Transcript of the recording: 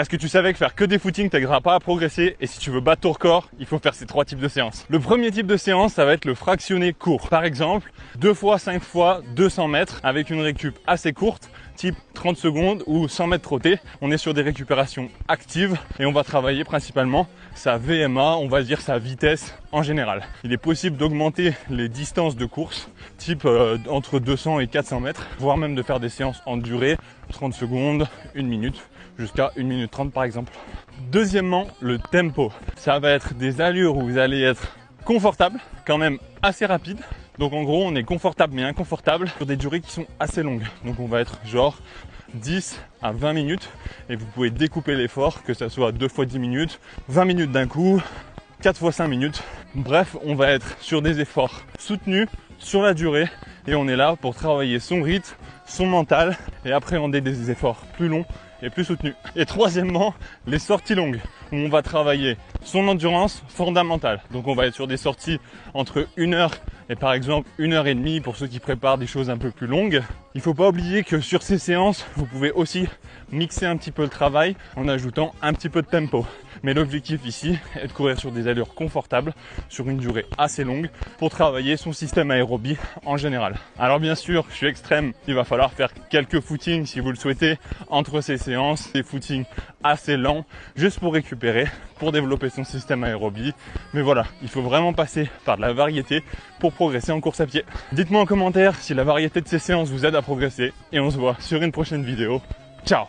Est-ce que tu savais que faire que des footings t'aidera pas à progresser? Et si tu veux battre ton record, il faut faire ces 3 types de séances. Le premier type de séance, ça va être le fractionné court. Par exemple, 2 fois 5 fois 200 mètres avec une récup assez courte, type 30 secondes ou 100 mètres trottés. On est sur des récupérations actives et on va travailler principalement sa VMA, on va dire sa vitesse en général. Il est possible d'augmenter les distances de course, type entre 200 et 400 mètres, voire même de faire des séances en durée, 30 secondes, 1 minute, jusqu'à 1 minute 30 par exemple. Deuxièmement, le tempo. Ça va être des allures où vous allez être confortable, quand même assez rapide. Donc en gros, on est confortable mais inconfortable sur des durées qui sont assez longues. Donc on va être genre 10 à 20 minutes et vous pouvez découper l'effort, que ça soit 2 fois 10 minutes, 20 minutes d'un coup, 4 fois 5 minutes. Bref, on va être sur des efforts soutenus sur la durée et on est là pour travailler son rythme, son mental et appréhender des efforts plus longs et plus soutenus. Et troisièmement, les sorties longues où on va travailler son endurance fondamentale. Donc on va être sur des sorties entre 1 heure et par exemple 1 heure et demie pour ceux qui préparent des choses un peu plus longues. Il faut pas oublier que sur ces séances, vous pouvez aussi mixer un petit peu le travail en ajoutant un petit peu de tempo. Mais l'objectif ici est de courir sur des allures confortables sur une durée assez longue pour travailler son système aérobie en général. Alors bien sûr, je suis extrême, il va falloir faire quelques footings si vous le souhaitez entre ces séances, des footings assez lents juste pour récupérer, pour développer son système aérobie. Mais voilà, il faut vraiment passer par de la variété pour progresser en course à pied. Dites-moi en commentaire si la variété de ces séances vous aide à progresser et on se voit sur une prochaine vidéo. Ciao!